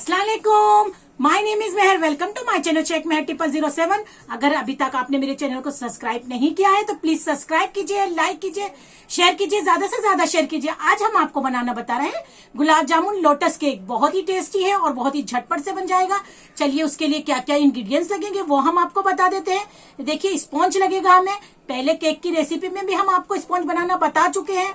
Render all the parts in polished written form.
अस्सलाम वालेकुम, my name is Mehar. Welcome to my channel check Mehar 007। अगर अभी तक आपने मेरे चैनल को सब्सक्राइब नहीं किया है तो प्लीज सब्सक्राइब कीजिए, लाइक कीजिए, शेयर कीजिए, ज्यादा से ज्यादा शेयर कीजिए। आज हम आपको बनाना बता रहे हैं गुलाब जामुन लोटस केक। बहुत ही टेस्टी है और बहुत ही झटपट से बन जाएगा। चलिए उसके लिए क्या क्या इंग्रेडिएंट्स लगेंगे वो हम आपको बता देते हैं। देखिए स्पॉन्ज लगेगा हमें। पहले केक की रेसिपी में भी हम आपको स्पॉन्ज बनाना बता चुके हैं।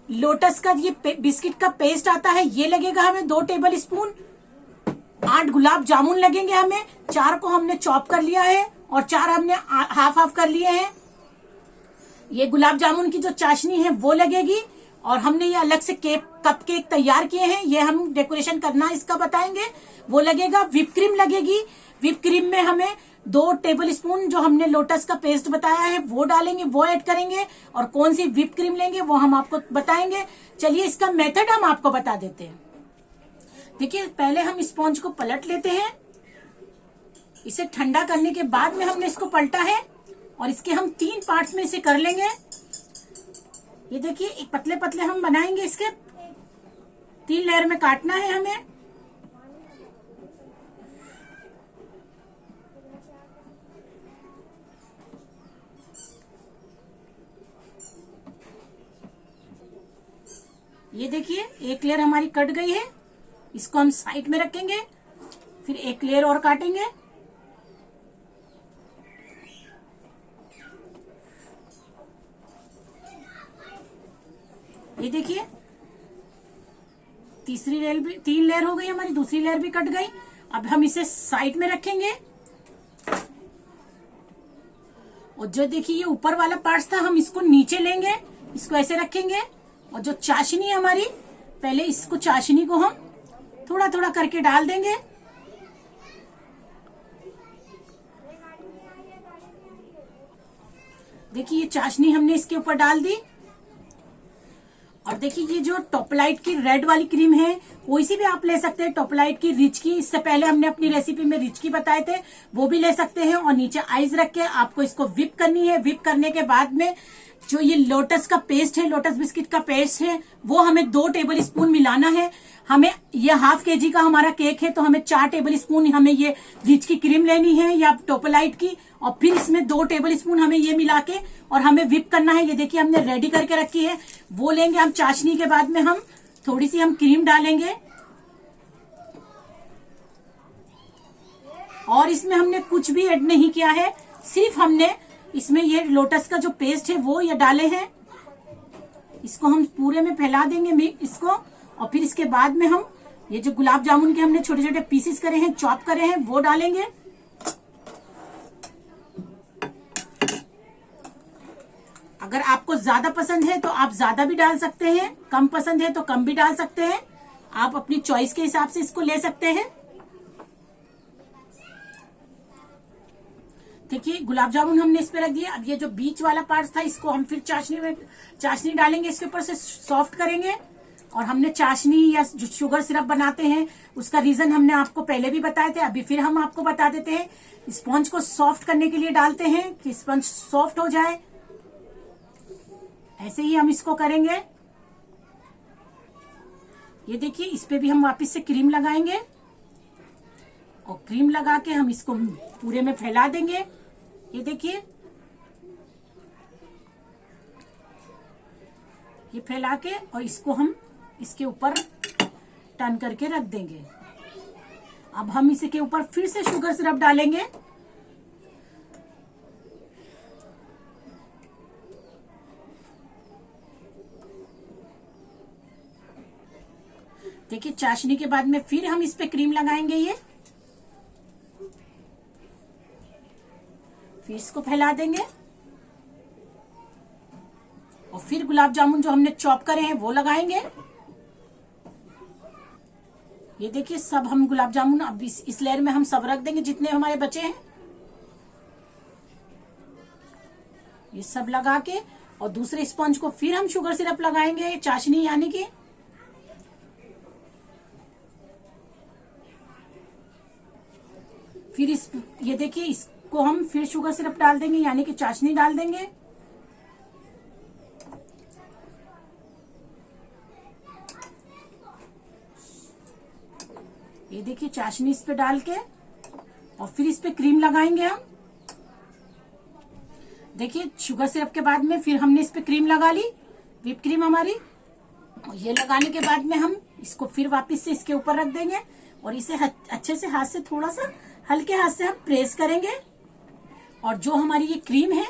लोटस का ये बिस्किट का पेस्ट आता है, ये लगेगा हमें 2 टेबल स्पून। 8 गुलाब जामुन लगेंगे हमें। 4 को हमने चॉप कर लिया है और 4 हमने हाफ हाफ कर लिए हैं। ये गुलाब जामुन की जो चाशनी है वो लगेगी। और हमने ये अलग से कप केक तैयार किए हैं, ये हम डेकोरेशन करना इसका बताएंगे, वो लगेगा। व्हिप क्रीम लगेगी। व्हिप क्रीम में हमें 2 टेबल स्पून जो हमने लोटस का पेस्ट बताया है वो डालेंगे, वो ऐड करेंगे। और कौन सी व्हिप क्रीम लेंगे वो हम आपको बताएंगे। चलिए इसका मेथड हम आपको बता देते हैं। देखिए पहले हम स्पॉन्ज को पलट लेते हैं। इसे ठंडा करने के बाद में हमने इसको पलटा है और इसके हम 3 पार्ट्स में इसे कर लेंगे। ये देखिए एक पतले पतले हम बनाएंगे, इसके 3 लेयर में काटना है हमें। ये देखिए एक लेयर हमारी कट गई है, इसको हम साइड में रखेंगे। फिर एक लेयर और काटेंगे। ये देखिए तीसरी लेयर भी 3 लेयर हो गई हमारी, दूसरी लेयर भी कट गई। अब हम इसे साइड में रखेंगे। और जो देखिए ये ऊपर वाला पार्ट था हम इसको नीचे लेंगे, इसको ऐसे रखेंगे। और जो चाशनी है हमारी, पहले इसको चाशनी को हम थोड़ा थोड़ा करके डाल देंगे। देखिए ये चाशनी हमने इसके ऊपर डाल दी। और देखिए ये जो टॉपलाइट की रेड वाली क्रीम है, कोई सी भी आप ले सकते हैं। टॉपलाइट की, रिच की, इससे पहले हमने अपनी रेसिपी में रिच की बताए थे, वो भी ले सकते हैं। और नीचे आइस रख के आपको इसको व्हिप करनी है। व्हिप करने के बाद में जो ये लोटस का पेस्ट है, लोटस बिस्किट का पेस्ट है, वो हमें 2 टेबल स्पून मिलाना है। हमें ये ½ kg का हमारा केक है तो हमें 4 टेबल स्पून हमें ये रिच की क्रीम लेनी है या टोपलाइट की। और फिर इसमें 2 टेबल स्पून हमें ये मिला के और हमें व्हिप करना है। ये देखिए हमने रेडी करके रखी है, वो लेंगे हम। चाशनी के बाद में हम थोड़ी सी हम क्रीम डालेंगे। और इसमें हमने कुछ भी ऐड नहीं किया है, सिर्फ हमने इसमें ये लोटस का जो पेस्ट है वो ये डाले हैं। इसको हम पूरे में फैला देंगे इसको। और फिर इसके बाद में हम ये जो गुलाब जामुन के हमने छोटे छोटे पीसेस करे हैं, चॉप करे हैं, वो डालेंगे। अगर आपको ज्यादा पसंद है तो आप ज्यादा भी डाल सकते हैं, कम पसंद है तो कम भी डाल सकते हैं। आप अपनी चॉइस के हिसाब से इसको ले सकते हैं। देखिए गुलाब जामुन हमने इस पे रख दिया। अब ये जो बीच वाला पार्ट था इसको हम फिर चाशनी डालेंगे, इसके ऊपर से सॉफ्ट करेंगे। और हमने चाशनी या जो शुगर सिरप बनाते हैं उसका रीजन हमने आपको पहले भी बताए थे, अभी फिर हम आपको बता देते हैं। स्पॉन्ज को सॉफ्ट करने के लिए डालते हैं कि स्पंज सॉफ्ट हो जाए। ऐसे ही हम इसको करेंगे। ये देखिए इस पे भी हम वापस से क्रीम लगाएंगे और क्रीम लगा के हम इसको पूरे में फैला देंगे। ये देखिए ये फैला के और इसको हम इसके ऊपर टर्न करके रख देंगे। अब हम इसके ऊपर फिर से शुगर सिरप डालेंगे। देखिए चाशनी के बाद में फिर हम इस पे क्रीम लगाएंगे। ये फिर इसको फैला देंगे और फिर गुलाब जामुन जो हमने चॉप करे हैं वो लगाएंगे। ये देखिए सब हम गुलाब जामुन अब इस लेयर में हम सब रख देंगे जितने हमारे बचे हैं। ये सब लगा के और दूसरे स्पंज को फिर हम शुगर सिरप लगाएंगे, चाशनी यानी कि। फिर ये देखिए इसको हम फिर शुगर सिरप डाल देंगे यानी कि चाशनी डाल देंगे। ये देखिए चाशनी इस पे डाल के और फिर इस पे क्रीम लगाएंगे हम। देखिए शुगर सिरप के बाद में फिर हमने इस पे क्रीम लगा ली, व्हिप क्रीम हमारी। और ये लगाने के बाद में हम इसको फिर वापस से इसके ऊपर रख देंगे और इसे अच्छे से हाथ से थोड़ा सा हल्के हाथ से हम प्रेस करेंगे। और जो हमारी ये क्रीम है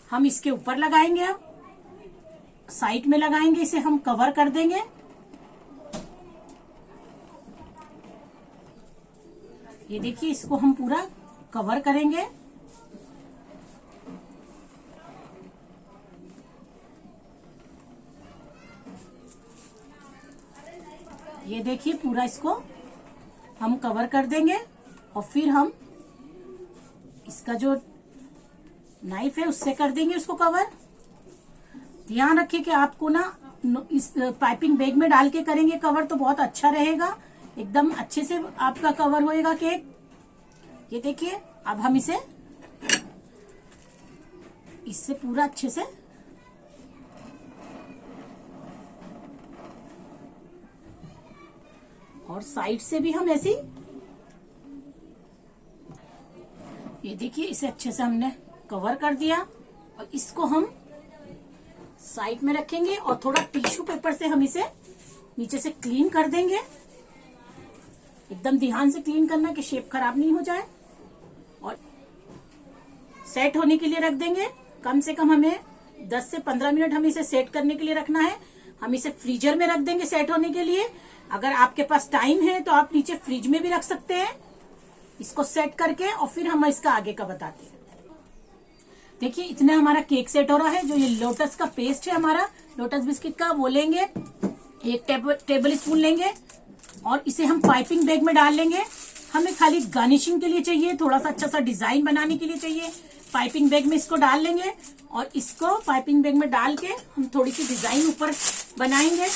हम इसके ऊपर लगाएंगे, अब साइड में लगाएंगे, इसे हम कवर कर देंगे। ये देखिए इसको हम पूरा कवर करेंगे। ये देखिए पूरा इसको हम कवर कर देंगे और फिर हम इसका जो नाइफ है उससे कर देंगे उसको कवर। ध्यान रखिए कि आपको ना इस पाइपिंग बैग में डाल के करेंगे कवर तो बहुत अच्छा रहेगा, एकदम अच्छे से आपका कवर होएगा केक। ये देखिए अब हम इससे पूरा अच्छे से और साइड से भी हम ऐसे, ये देखिए इसे अच्छे से हमने कवर कर दिया और इसको हम साइड में रखेंगे और थोड़ा टिश्यू पेपर से हम इसे नीचे से क्लीन कर देंगे। एकदम ध्यान से क्लीन करना कि शेप खराब नहीं हो जाए। और सेट होने के लिए रख देंगे, कम से कम हमें 10 से 15 मिनट हम इसे सेट करने के लिए रखना है। हम इसे फ्रीजर में रख देंगे सेट होने के लिए। अगर आपके पास टाइम है तो आप नीचे फ्रिज में भी रख सकते हैं इसको सेट करके, और फिर हम इसका आगे का बताते हैं। देखिए इतने हमारा केक सेट हो रहा है। जो ये लोटस का पेस्ट है हमारा, लोटस बिस्किट का, वो लेंगे, 1 टेबल स्पून लेंगे और इसे हम पाइपिंग बैग में डाल लेंगे। हमें खाली गार्निशिंग के लिए चाहिए, थोड़ा सा अच्छा सा डिजाइन बनाने के लिए चाहिए। पाइपिंग बैग में इसको डाल लेंगे और इसको पाइपिंग बैग में डाल के हम थोड़ी सी डिजाइन ऊपर बनाएंगे।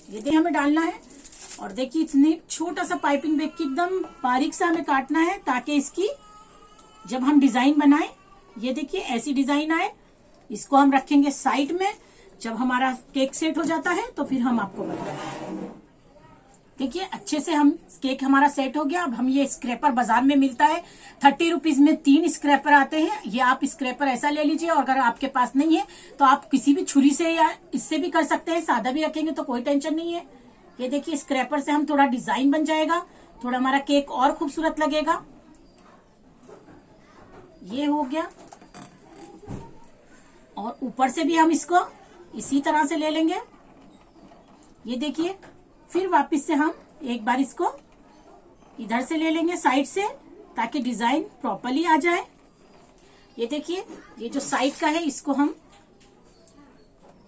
ये देखिए हमें डालना है। और देखिए इतने छोटा सा पाइपिंग बैग की एकदम बारीक सा हमें काटना है ताकि इसकी जब हम डिजाइन बनाएं, ये देखिए ऐसी डिजाइन आए। इसको हम रखेंगे साइड में। जब हमारा केक सेट हो जाता है तो फिर हम आपको बताएंगे। देखिए अच्छे से हम केक हमारा सेट हो गया। अब हम ये स्क्रैपर बाजार में मिलता है 30 रुपीज में 3 स्क्रैपर आते हैं। ये आप स्क्रैपर ऐसा ले लीजिए और अगर आपके पास नहीं है तो आप किसी भी छुरी से या इससे भी कर सकते हैं। सादा भी रखेंगे तो कोई टेंशन नहीं है। ये देखिए स्क्रैपर से हम थोड़ा डिजाइन बन जाएगा, थोड़ा हमारा केक और खूबसूरत लगेगा। ये हो गया। और ऊपर से भी हम इसको इसी तरह से ले लेंगे। ये देखिए फिर वापस से हम एक बार इसको इधर से ले लेंगे साइड से ताकि डिजाइन प्रॉपरली आ जाए। ये देखिए ये जो साइड का है इसको हम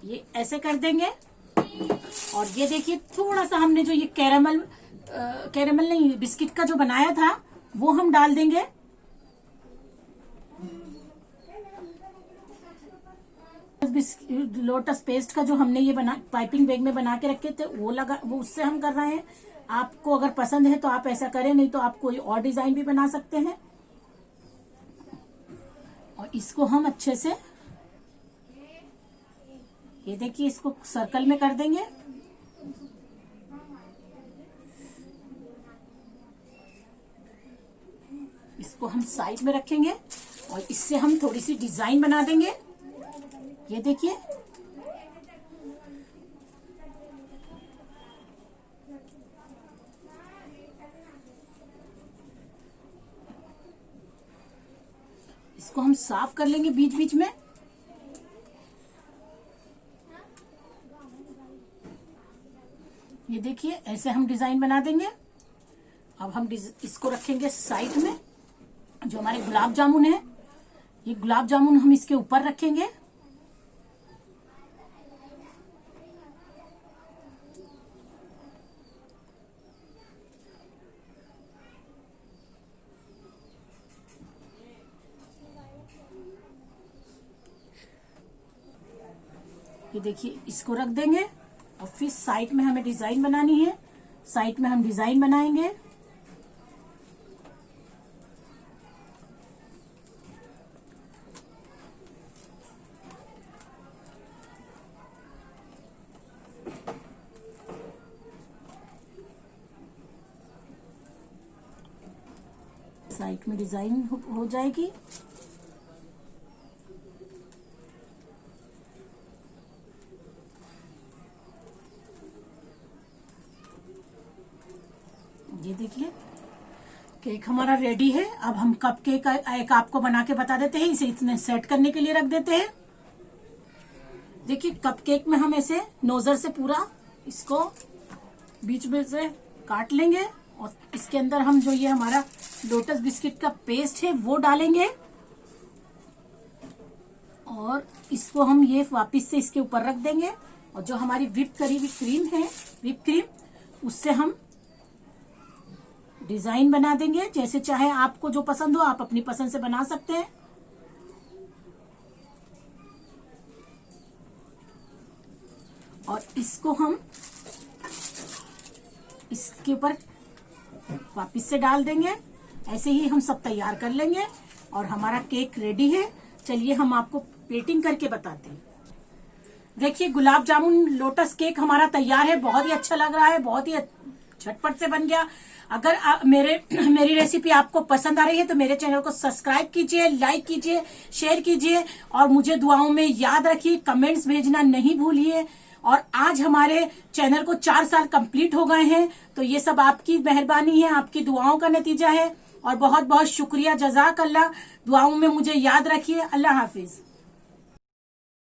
ये ऐसे कर देंगे। और ये देखिए थोड़ा सा हमने जो ये कैरेमल नहीं, बिस्किट का जो बनाया था वो हम डाल देंगे। लोटस पेस्ट का जो हमने ये पाइपिंग बैग में बना के रखे थे वो उससे हम कर रहे हैं। आपको अगर पसंद है तो आप ऐसा करें, नहीं तो आप कोई और डिजाइन भी बना सकते हैं। और इसको हम अच्छे से ये देखिए इसको सर्कल में कर देंगे। इसको हम साइड में रखेंगे और इससे हम थोड़ी सी डिजाइन बना देंगे। ये देखिए इसको हम साफ कर लेंगे बीच बीच में। ये देखिए ऐसे हम डिजाइन बना देंगे। अब हम इसको रखेंगे साइड में। जो हमारे गुलाब जामुन है, ये गुलाब जामुन हम इसके ऊपर रखेंगे। ये देखिए इसको रख देंगे और फिर साइड में हमें डिजाइन बनानी है। साइड में हम डिजाइन बनाएंगे। साइड में डिजाइन हो जाएगी। ये देखिए केक हमारा रेडी है। अब हम कप केक एक आपको बना के बता देते हैं, इसे इतने सेट करने के लिए रख देते हैं। देखिए कप केक में हम ऐसे नोजल से पूरा इसको बीच में से काट लेंगे और इसके अंदर हम जो ये हमारा लोटस बिस्किट का पेस्ट है वो डालेंगे और इसको हम ये वापस से इसके ऊपर रख देंगे। और जो हमारी व्हिप करी हुई क्रीम है, व्हिप क्रीम, उससे हम डिजाइन बना देंगे। जैसे चाहे आपको जो पसंद हो आप अपनी पसंद से बना सकते हैं। और इसको हम इसके ऊपर वापस से डाल देंगे। ऐसे ही हम सब तैयार कर लेंगे और हमारा केक रेडी है। चलिए हम आपको प्लेटिंग करके बताते हैं। देखिए गुलाब जामुन लोटस केक हमारा तैयार है। बहुत ही अच्छा लग रहा है, बहुत ही झटपट से बन गया। अगर मेरी रेसिपी आपको पसंद आ रही है तो मेरे चैनल को सब्सक्राइब कीजिए, लाइक कीजिए, शेयर कीजिए और मुझे दुआओं में याद रखिए। कमेंट्स भेजना नहीं भूलिए। और आज हमारे चैनल को 4 साल कंप्लीट हो गए हैं, तो ये सब आपकी मेहरबानी है, आपकी दुआओं का नतीजा है। और बहुत बहुत शुक्रिया, जज़ाक अल्लाह। दुआओं में मुझे याद रखिए। अल्लाह हाफिज।